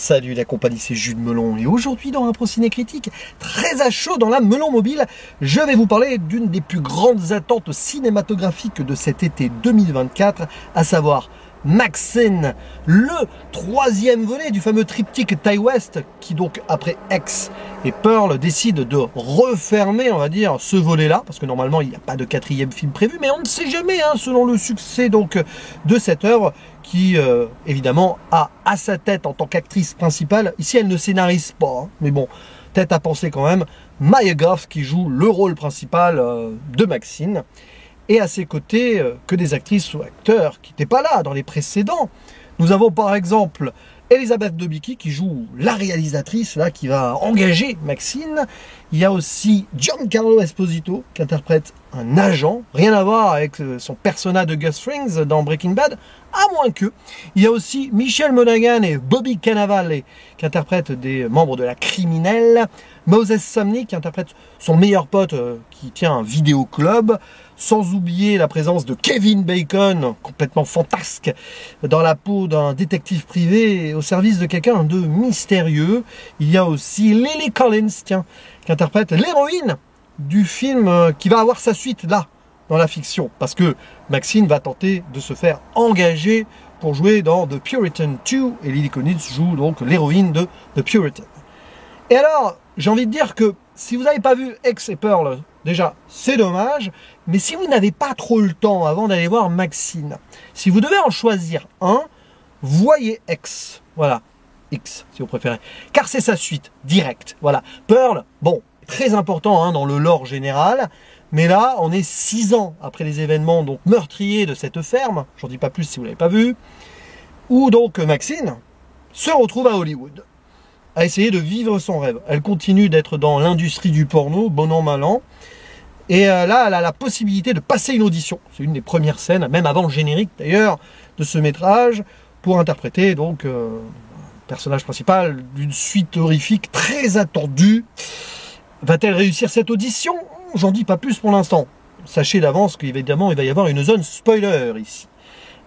Salut la compagnie, c'est Jules Melon et aujourd'hui dans un Ciné Critique, très à chaud dans la Melon Mobile, je vais vous parler d'une des plus grandes attentes cinématographiques de cet été 2024, à savoir Maxine, le troisième volet du fameux triptyque Ti West qui donc après X et Pearl décide de refermer, on va dire, ce volet-là, parce que normalement il n'y a pas de quatrième film prévu, mais on ne sait jamais, hein, selon le succès donc de cette œuvre qui évidemment a à sa tête en tant qu'actrice principale, ici elle ne scénarise pas, hein, mais bon, tête à penser quand même, Mia Goth qui joue le rôle principal de Maxine. Et à ses côtés, que des actrices ou acteurs qui n'étaient pas là dans les précédents. Nous avons par exemple Elizabeth Debicki qui joue la réalisatrice là, qui va engager Maxine. Il y a aussi Giancarlo Esposito qui interprète un agent, rien à voir avec son personnage de Gus Frings dans Breaking Bad, à moins que. Il y a aussi Michelle Monaghan et Bobby Cannavale qui interprètent des membres de la criminelle. Moses Sumney qui interprète son meilleur pote qui tient un vidéoclub. Sans oublier la présence de Kevin Bacon, complètement fantasque, dans la peau d'un détective privé au service de quelqu'un de mystérieux. Il y a aussi Lily Collins, tiens, qui interprète l'héroïne du film qui va avoir sa suite là, dans la fiction. Parce que Maxine va tenter de se faire engager pour jouer dans The Puritan 2, et Lily Collins joue donc l'héroïne de The Puritan. Et alors, j'ai envie de dire que si vous n'avez pas vu X et Pearl, déjà, c'est dommage, mais si vous n'avez pas trop le temps avant d'aller voir Maxine, si vous devez en choisir un, voyez X, voilà, X si vous préférez, car c'est sa suite, directe, voilà. Pearl, bon, très important hein, dans le lore général, mais là, on est 6 ans après les événements donc meurtriers de cette ferme, j'en dis pas plus si vous ne l'avez pas vu, où donc Maxine se retrouve à Hollywood, à essayer de vivre son rêve. Elle continue d'être dans l'industrie du porno, bon an, mal an. Et là, elle a la possibilité de passer une audition. C'est une des premières scènes, même avant le générique d'ailleurs, de ce métrage, pour interpréter donc le personnage principal d'une suite horrifique très attendue. Va-t-elle réussir cette audition? J'en dis pas plus pour l'instant. Sachez d'avance qu'évidemment, il va y avoir une zone spoiler ici.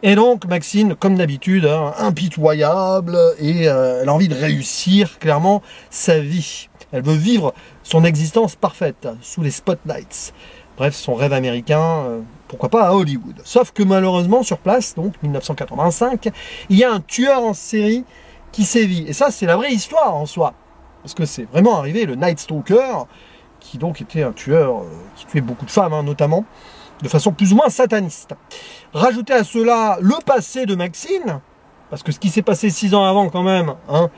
Et donc, Maxine, comme d'habitude, hein, impitoyable, et elle a envie de réussir, clairement, sa vie. Elle veut vivre son existence parfaite, sous les spotlights. Bref, son rêve américain, pourquoi pas à Hollywood. Sauf que malheureusement, sur place, donc 1985, il y a un tueur en série qui sévit. Et ça, c'est la vraie histoire en soi. Parce que c'est vraiment arrivé, le Night Stalker, qui donc était un tueur qui tuait beaucoup de femmes, hein, notamment, de façon plus ou moins sataniste. Rajoutez à cela le passé de Maxine, parce que ce qui s'est passé 6 ans avant quand même, hein,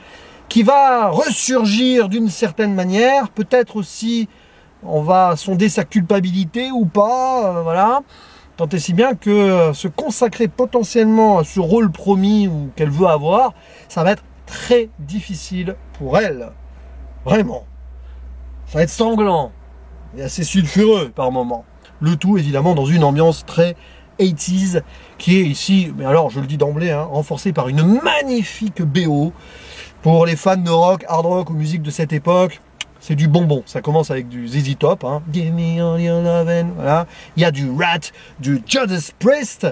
qui va ressurgir d'une certaine manière, peut-être aussi on va sonder sa culpabilité ou pas, voilà. Tant et si bien que se consacrer potentiellement à ce rôle promis ou qu'elle veut avoir, ça va être très difficile pour elle. Vraiment. Ça va être sanglant et assez sulfureux par moments. Le tout évidemment dans une ambiance très 80s qui est ici, mais alors je le dis d'emblée, hein, renforcée par une magnifique BO. Pour les fans de rock, hard rock ou musique de cette époque, c'est du bonbon. Ça commence avec du ZZ Top, hein. Give me all your lovin', voilà. Il y a du Rat, du Judas Priest,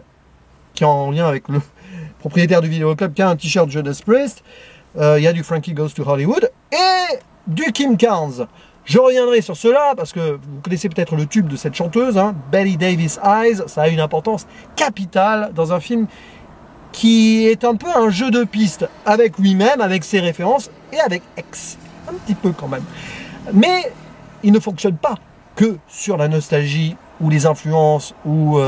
qui est en lien avec le propriétaire du vidéoclub qui a un t-shirt Judas Priest. Il y a du Frankie Goes to Hollywood et du Kim Carnes. Je reviendrai sur cela parce que vous connaissez peut-être le tube de cette chanteuse, hein, Betty Davis Eyes. Ça a une importance capitale dans un film qui est un peu un jeu de piste avec lui-même, avec ses références et avec X, un petit peu quand même. Mais il ne fonctionne pas que sur la nostalgie ou les influences ou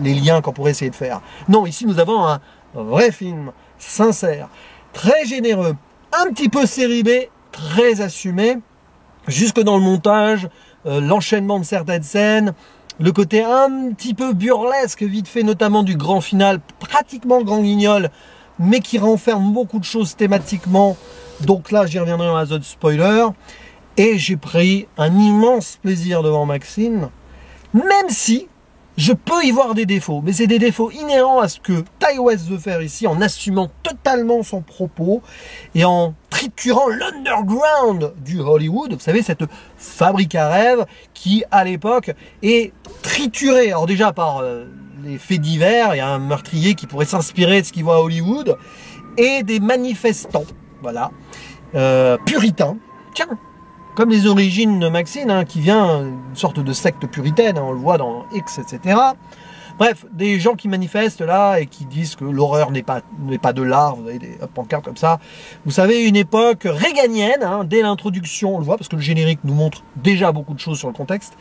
les liens qu'on pourrait essayer de faire. Non, ici nous avons un vrai film, sincère, très généreux, un petit peu série B, très assumé, jusque dans le montage, l'enchaînement de certaines scènes, le côté un petit peu burlesque, vite fait, notamment du grand final, pratiquement grand guignol, mais qui renferme beaucoup de choses thématiquement. Donc là, j'y reviendrai dans la zone spoiler. Et j'ai pris un immense plaisir devant Maxine, même si je peux y voir des défauts. Mais c'est des défauts inhérents à ce que Ti West veut faire ici, en assumant totalement son propos et en triturant l'underground du Hollywood. Vous savez, cette fabrique à rêves qui, à l'époque, est triturée. Alors déjà par les faits divers, il y a un meurtrier qui pourrait s'inspirer de ce qu'il voit à Hollywood, et des manifestants voilà, puritain, tiens, comme les origines de Maxine, hein, qui vient d'une sorte de secte puritaine, hein, on le voit dans X, etc. Bref, des gens qui manifestent là et qui disent que l'horreur n'est pas de l'art, vous avez des pancartes comme ça. Vous savez, une époque réganienne, hein, dès l'introduction, on le voit, parce que le générique nous montre déjà beaucoup de choses sur le contexte.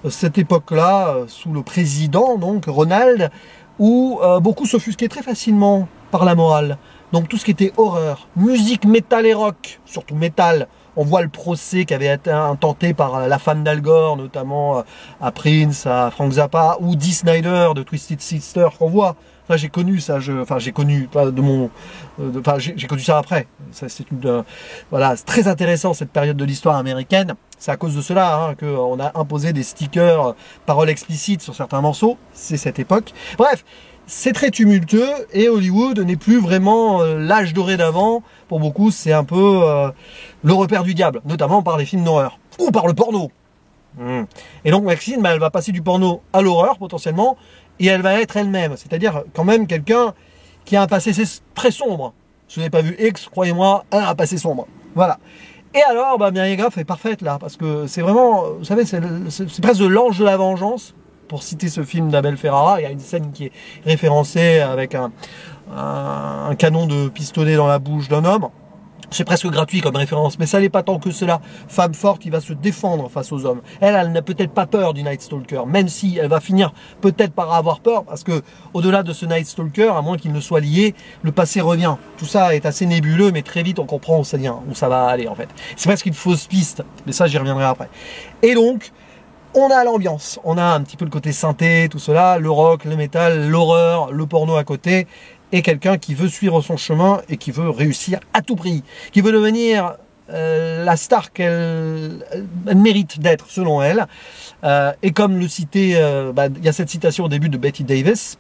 Cette époque-là, sous le président, donc Ronald, où beaucoup s'offusquaient très facilement par la morale. Donc tout ce qui était horreur, musique, métal et rock, surtout métal. On voit le procès qui avait été intenté par la femme d'Al Gore, notamment à Prince, à Frank Zappa, ou Dee Snider de Twisted Sister, qu'on voit. Enfin, j'ai connu ça, j'ai connu, pas de mon, j'ai connu ça après. Ça, c'est voilà, c'est très intéressant cette période de l'histoire américaine. C'est à cause de cela hein, qu'on a imposé des stickers paroles explicites sur certains morceaux. C'est cette époque. Bref. C'est très tumultueux et Hollywood n'est plus vraiment l'âge doré d'avant. Pour beaucoup, c'est un peu le repère du diable, notamment par les films d'horreur ou par le porno. Et donc Maxine, bah, elle va passer du porno à l'horreur potentiellement et elle va être elle-même. C'est-à-dire quand même quelqu'un qui a un passé très sombre. Si vous n'avez pas vu X, croyez-moi, elle a un passé sombre. Voilà. Et alors, bah, Mia Goth est parfaite là parce que c'est vraiment, vous savez, c'est presque l'ange de la vengeance. Pour citer ce film d'Abel Ferrara, il y a une scène qui est référencée avec un canon de pistolet dans la bouche d'un homme. C'est presque gratuit comme référence, mais ça n'est pas tant que cela. Femme forte qui va se défendre face aux hommes. Elle n'a peut-être pas peur du Night Stalker, même si elle va finir peut-être par avoir peur, parce que au-delà de ce Night Stalker, à moins qu'il ne soit lié, le passé revient. Tout ça est assez nébuleux, mais très vite on comprend où ça va aller en fait. C'est presque une fausse piste, mais ça j'y reviendrai après. Et donc, on a l'ambiance, on a un petit peu le côté synthé, tout cela, le rock, le métal, l'horreur, le porno à côté, et quelqu'un qui veut suivre son chemin et qui veut réussir à tout prix, qui veut devenir la star qu'elle mérite d'être selon elle. Et comme le citait, il y a cette citation au début de Betty Davis,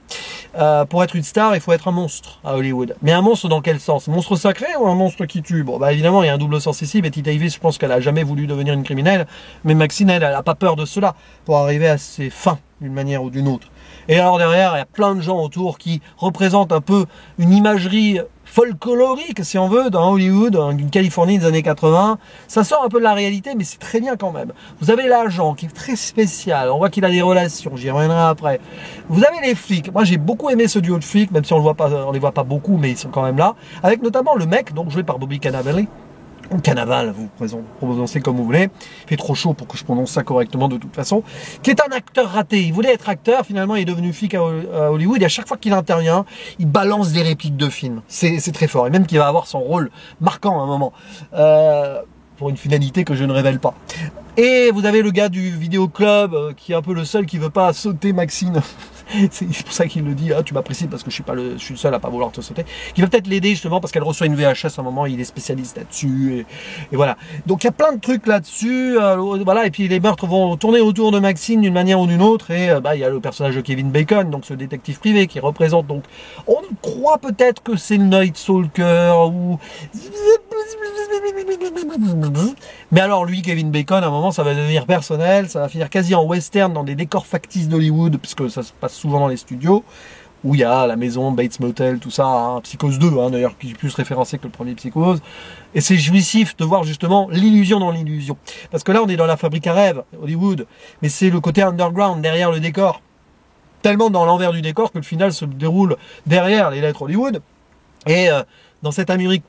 pour être une star, il faut être un monstre à Hollywood. Mais un monstre dans quel sens? Un monstre sacré ou un monstre qui tue? Bon, évidemment, il y a un double sens ici. Betty Davis, je pense qu'elle a jamais voulu devenir une criminelle, mais Maxine, elle n'a pas peur de cela pour arriver à ses fins d'une manière ou d'une autre. Et alors derrière, il y a plein de gens autour qui représentent un peu une imagerie folklorique, si on veut, dans Hollywood, une Californie des années 80. Ça sort un peu de la réalité, mais c'est très bien quand même. Vous avez l'agent qui est très spécial. On voit qu'il a des relations. J'y reviendrai après. Vous avez les flics. Moi, j'ai beaucoup aimé ce duo de flics, même si on les voit pas beaucoup, mais ils sont quand même là. Avec notamment le mec, donc joué par Bobby Cannavale. Ou Cannavale, vous prononcez comme vous voulez. Il fait trop chaud pour que je prononce ça correctement de toute façon. Qui est un acteur raté. Il voulait être acteur, finalement il est devenu flic à Hollywood. Et à chaque fois qu'il intervient, il balance des répliques de films. C'est très fort. Et même qu'il va avoir son rôle marquant à un moment. Pour une finalité que je ne révèle pas. Et vous avez le gars du vidéo club qui est un peu le seul qui veut pas sauter Maxine. C'est pour ça qu'il le dit, ah, tu m'apprécies parce que je suis le seul à pas vouloir te sauter. Qui va peut-être l'aider justement parce qu'elle reçoit une VHS à un moment, il est spécialiste là-dessus. Et voilà. Donc il y a plein de trucs là-dessus. Voilà. Et puis les meurtres vont tourner autour de Maxine d'une manière ou d'une autre. Et il y a le personnage de Kevin Bacon, donc ce détective privé qui représente donc. On croit peut-être que c'est le Night Stalker ou. Mais alors lui, Kevin Bacon, à un moment, ça va devenir personnel, ça va finir quasi en western dans des décors factices d'Hollywood, puisque ça se passe souvent dans les studios, où il y a la maison, Bates Motel, tout ça, hein, Psychose 2, hein, d'ailleurs, qui est plus référencé que le premier Psychose. Et c'est jouissif de voir justement l'illusion dans l'illusion. Parce que là, on est dans la fabrique à rêves, Hollywood, mais c'est le côté underground, derrière le décor. Tellement dans l'envers du décor que le final se déroule derrière les lettres Hollywood. Et dans cette Amérique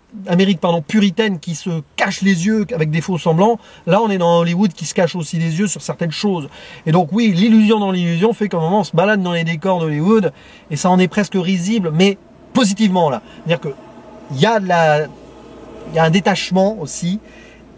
puritaine qui se cache les yeux avec des faux semblants, là on est dans Hollywood qui se cache aussi les yeux sur certaines choses. Et donc oui, l'illusion dans l'illusion fait qu'à un moment on se balade dans les décors d'Hollywood et ça en est presque risible, mais positivement là. C'est-à-dire que il y a un détachement aussi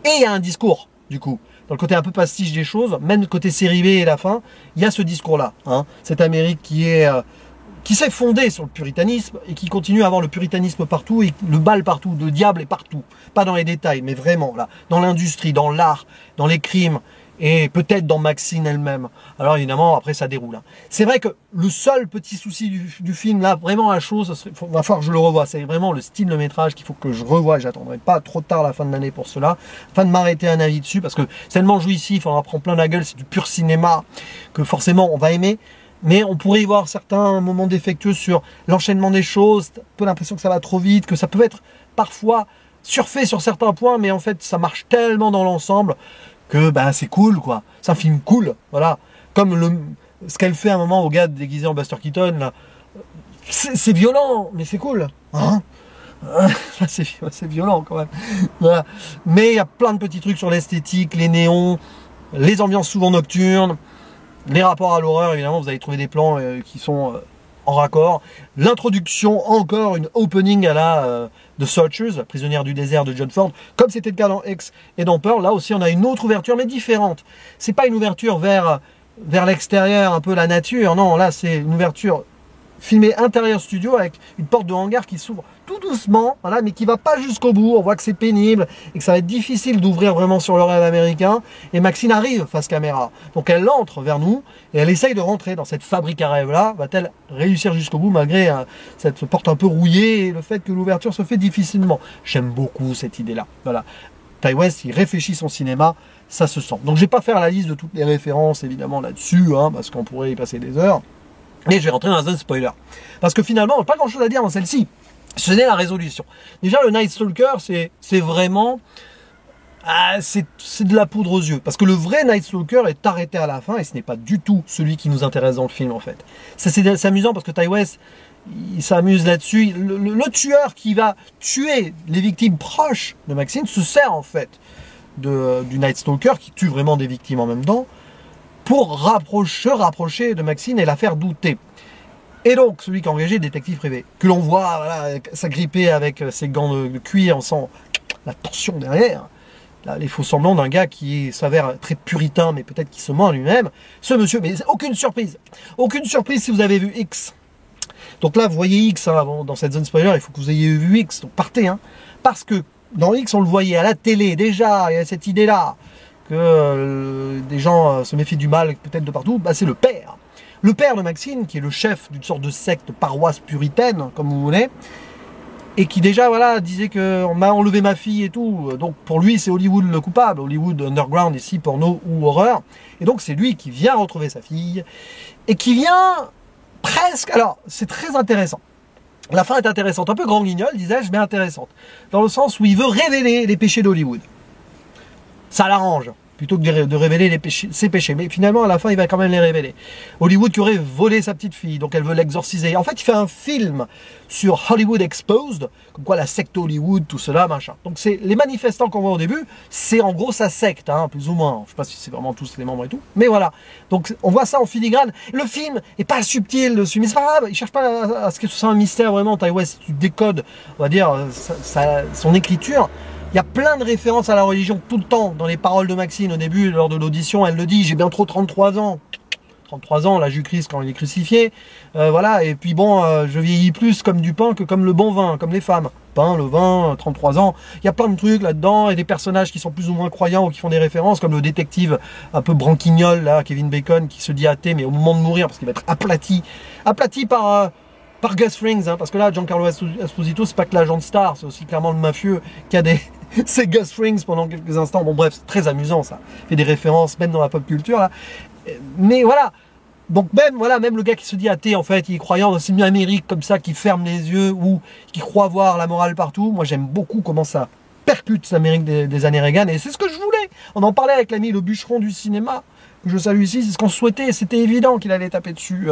et il y a un discours du coup. Dans le côté un peu pastiche des choses, même le côté série B et la fin, il y a ce discours-là. Hein. Cette Amérique qui s'est fondée sur le puritanisme et qui continue à avoir le puritanisme partout et le mal partout, le diable est partout. Pas dans les détails, mais vraiment là, dans l'industrie, dans l'art, dans les crimes et peut-être dans Maxine elle-même. Alors évidemment, après ça déroule. Hein. C'est vrai que le seul petit souci du film, là, vraiment la chose, va falloir que je le revoie. C'est vraiment le style de métrage qu'il faut que je revoie. J'attendrai pas trop tard la fin de l'année pour cela, afin de m'arrêter un avis dessus, parce que c'est tellement jouissif, on en prend plein la gueule, c'est du pur cinéma, que forcément on va aimer. Mais on pourrait y voir certains moments défectueux sur l'enchaînement des choses, un peu l'impression que ça va trop vite, que ça peut être parfois surfé sur certains points, mais en fait, ça marche tellement dans l'ensemble que ben, c'est cool, quoi. C'est un film cool, voilà. Comme ce qu'elle fait à un moment au gars déguisé en Buster Keaton, là. C'est violent, mais c'est cool. Hein, c'est violent quand même. Voilà. Mais il y a plein de petits trucs sur l'esthétique, les néons, les ambiances souvent nocturnes, les rapports à l'horreur, évidemment, vous allez trouver des plans qui sont en raccord. L'introduction, encore une opening à la The Searchers, prisonnière du désert de John Ford, comme c'était le cas dans X et dans Pearl. Là aussi, on a une autre ouverture, mais différente. C'est pas une ouverture vers l'extérieur, un peu la nature. Non, là, c'est une ouverture filmé intérieur studio avec une porte de hangar qui s'ouvre tout doucement, voilà, mais qui va pas jusqu'au bout. On voit que c'est pénible et que ça va être difficile d'ouvrir vraiment sur le rêve américain. Et Maxine arrive face caméra, donc elle entre vers nous et elle essaye de rentrer dans cette fabrique à rêve là. Va-t-elle réussir jusqu'au bout malgré cette porte un peu rouillée et le fait que l'ouverture se fait difficilement? J'aime beaucoup cette idée là. Voilà, Ti West, il réfléchit son cinéma, ça se sent. Donc je vais pas faire la liste de toutes les références évidemment là-dessus, hein, parce qu'on pourrait y passer des heures. Mais je vais rentrer dans un spoiler. Parce que finalement, pas grand chose à dire dans celle-ci. Ce n'est la résolution. Déjà, le Night Stalker, c'est vraiment... c'est de la poudre aux yeux. Parce que le vrai Night Stalker est arrêté à la fin et ce n'est pas du tout celui qui nous intéresse dans le film, en fait. C'est amusant parce que Ti West, il s'amuse là-dessus. Le tueur qui va tuer les victimes proches de Maxine se sert, en fait, du Night Stalker qui tue vraiment des victimes en même temps, pour se rapprocher de Maxine et la faire douter. Et donc, celui qui a engagé le détective privé, que l'on voit voilà, s'agripper avec ses gants de cuir, on sent la tension derrière, là, les faux semblants d'un gars qui s'avère très puritain, mais peut-être qui se ment à lui-même. Ce monsieur, mais aucune surprise si vous avez vu X. Donc là, vous voyez X, hein, dans cette zone spoiler, il faut que vous ayez vu X, donc partez, hein, parce que dans X, on le voyait à la télé, déjà, il y a cette idée-là, que des gens se méfient du mal peut-être de partout, bah, c'est le père. Le père de Maxine, qui est le chef d'une sorte de secte paroisse puritaine, comme vous voulez, et qui déjà voilà disait qu'on m'a enlevé ma fille et tout. Donc pour lui, c'est Hollywood le coupable, Hollywood underground ici, porno ou horreur. Et donc c'est lui qui vient retrouver sa fille, et qui vient presque... Alors, c'est très intéressant. La fin est intéressante, un peu grand guignol, disais-je, mais intéressante. Dans le sens où il veut révéler les péchés d'Hollywood. Ça l'arrange, plutôt que de révéler ses péchés. Mais finalement, à la fin, il va quand même les révéler. Hollywood qui aurait volé sa petite fille, donc elle veut l'exorciser. En fait, il fait un film sur Hollywood Exposed, comme quoi la secte Hollywood, tout cela, machin. Donc c'est les manifestants qu'on voit au début, c'est en gros sa secte, hein, plus ou moins. Je sais pas si c'est vraiment tous les membres et tout, mais voilà. Donc on voit ça en filigrane. Le film est pas subtil dessus, mais c'est pas grave. Il cherche pas à ce que ce soit un mystère vraiment. Ti West, tu décodes, on va dire, son écriture. Il y a plein de références à la religion tout le temps dans les paroles de Maxine au début, lors de l'audition, elle le dit, j'ai bien trop 33 ans. 33 ans, là, du Christ quand il est crucifié. Voilà, et puis bon, je vieillis plus comme du pain que comme le bon vin, comme les femmes. Pain, le vin, 33 ans. Il y a plein de trucs là-dedans, et des personnages qui sont plus ou moins croyants ou qui font des références, comme le détective un peu branquignol, là, Kevin Bacon, qui se dit athée, mais au moment de mourir, parce qu'il va être aplati par Gus Frings, hein, parce que là, Giancarlo Esposito, c'est pas que l'agent de star, c'est aussi clairement le mafieux qui a des... c'est Gus Frings pendant quelques instants. Bon bref, c'est très amusant ça. Il fait des références même dans la pop culture là. Mais voilà. Donc même le gars qui se dit athée, en fait, il est croyant dans une Amérique comme ça, qui ferme les yeux ou qui croit voir la morale partout. Moi j'aime beaucoup comment ça percute l'Amérique des années Reagan, et c'est ce que je voulais. On en parlait avec l'ami le bûcheron du cinéma, que je salue ici, c'est ce qu'on souhaitait. C'était évident qu'il allait taper dessus,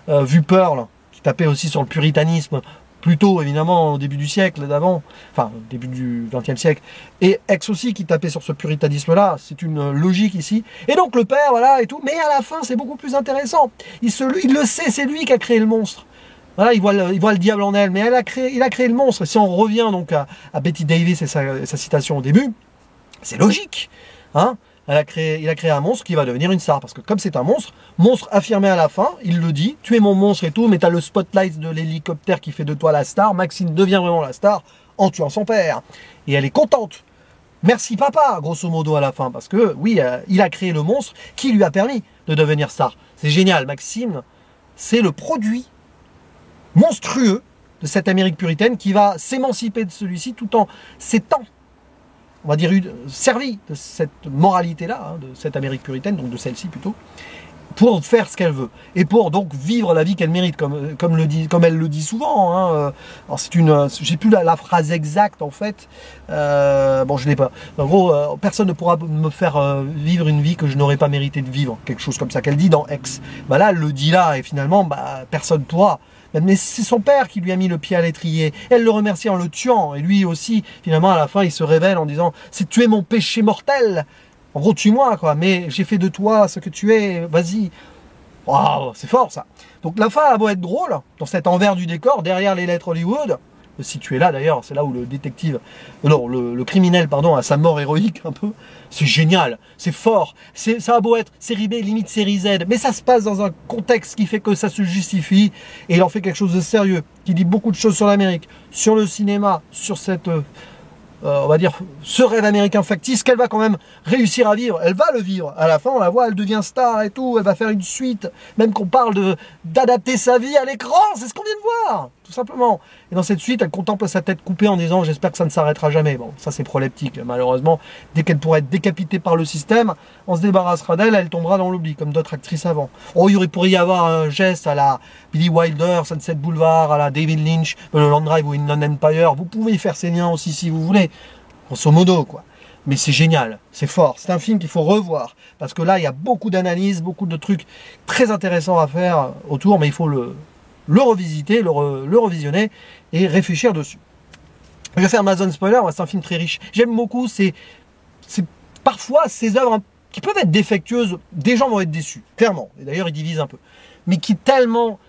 vu Pearl, qui tapait aussi sur le puritanisme, plutôt évidemment au début du siècle d'avant, enfin au début du XXe siècle, et X aussi qui tapait sur ce puritanisme-là, c'est une logique ici. Et donc le père, voilà, et tout, mais à la fin c'est beaucoup plus intéressant. Il le sait, c'est lui qui a créé le monstre. Voilà, il voit le diable en elle, mais il a créé le monstre. Et si on revient donc à Betty Davis et sa citation au début, c'est logique, hein. Il a créé un monstre qui va devenir une star, parce que comme c'est un monstre affirmé à la fin, il le dit, tu es mon monstre et tout, mais tu as le spotlight de l'hélicoptère qui fait de toi la star. Maxine devient vraiment la star en tuant son père. Et elle est contente. Merci papa, grosso modo à la fin, parce que oui, il a créé le monstre qui lui a permis de devenir star. C'est génial, Maxine, c'est le produit monstrueux de cette Amérique puritaine qui va s'émanciper de celui-ci tout en s'étant, on va dire, servi de cette moralité-là, hein, de cette Amérique puritaine, donc de celle-ci plutôt, pour faire ce qu'elle veut et pour donc vivre la vie qu'elle mérite, comme elle le dit souvent. Hein. Alors c'est j'ai plus la phrase exacte en fait. Bon, je l'ai pas. En gros, personne ne pourra me faire vivre une vie que je n'aurais pas mérité de vivre, quelque chose comme ça qu'elle dit dans Ex. Bah là, elle le dit là et finalement, bah personne pourra. Mais c'est son père qui lui a mis le pied à l'étrier. Elle le remercie en le tuant et lui aussi, finalement, à la fin, il se révèle en disant « C'est tuer mon péché mortel ». En gros, tue-moi, quoi, mais j'ai fait de toi ce que tu es, vas-y. Waouh, c'est fort, ça. Donc la fin a beau être drôle, dans cet envers du décor, derrière les lettres Hollywood, situé là d'ailleurs, c'est là où le détective, non, le criminel, pardon, a sa mort héroïque un peu. C'est génial, c'est fort, ça a beau être série B, limite série Z, mais ça se passe dans un contexte qui fait que ça se justifie, et il en fait quelque chose de sérieux, qui dit beaucoup de choses sur l'Amérique, sur le cinéma, sur cette... on va dire, ce rêve américain factice qu'elle va quand même réussir à vivre. Elle va le vivre. À la fin, on la voit, elle devient star et tout. Elle va faire une suite. Même qu'on parle d'adapter sa vie à l'écran. C'est ce qu'on vient de voir, tout simplement. Et dans cette suite, elle contemple sa tête coupée en disant « J'espère que ça ne s'arrêtera jamais ». Bon, ça c'est proleptique. Malheureusement, dès qu'elle pourra être décapitée par le système, on se débarrassera d'elle, elle tombera dans l'oubli, comme d'autres actrices avant. Oh, il pourrait y avoir un geste à la Billy Wilder, Sunset Boulevard, à la David Lynch, Land Drive ou Inland Empire. Vous pouvez y faire ces liens aussi si vous voulez. Grosso modo, quoi. Mais c'est génial, c'est fort. C'est un film qu'il faut revoir. Parce que là, il y a beaucoup d'analyses, beaucoup de trucs très intéressants à faire autour, mais il faut le revisiter, le revisionner et réfléchir dessus. Je vais faire Amazon Spoiler, c'est un film très riche. J'aime beaucoup, c'est parfois ces œuvres qui peuvent être défectueuses, des gens vont être déçus, clairement. Et d'ailleurs, ils divisent un peu. Mais qui tellement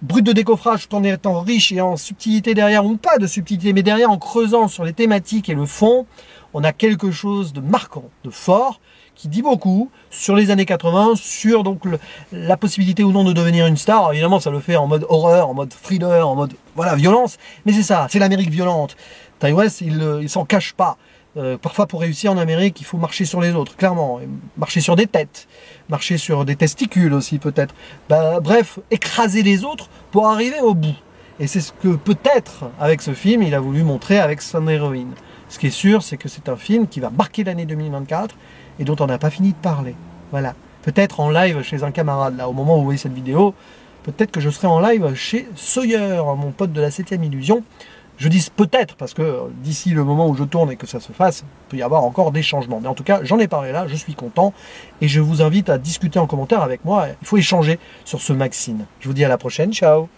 brut de décoffrage tout en étant riche et en subtilité derrière, ou pas de subtilité, mais derrière en creusant sur les thématiques et le fond, on a quelque chose de marquant, de fort, qui dit beaucoup sur les années 80, sur donc la possibilité ou non de devenir une star. Alors, évidemment, ça le fait en mode horreur, en mode thriller, en mode voilà violence, mais c'est ça, c'est l'Amérique violente. Ty West, il s'en cache pas. Parfois, pour réussir en Amérique, il faut marcher sur les autres, clairement. Et marcher sur des têtes, marcher sur des testicules aussi, peut-être. Bah, bref, écraser les autres pour arriver au bout. Et c'est ce que, peut-être, avec ce film, il a voulu montrer avec son héroïne. Ce qui est sûr, c'est que c'est un film qui va marquer l'année 2024 et dont on n'a pas fini de parler. Voilà. Peut-être en live chez un camarade, là, au moment où vous voyez cette vidéo, peut-être que je serai en live chez Sawyer, mon pote de la 7ème illusion. Je dis peut-être, parce que d'ici le moment où je tourne et que ça se fasse, il peut y avoir encore des changements. Mais en tout cas, j'en ai parlé là, je suis content, et je vous invite à discuter en commentaire avec moi. Il faut échanger sur ce Maxine. Je vous dis à la prochaine, ciao!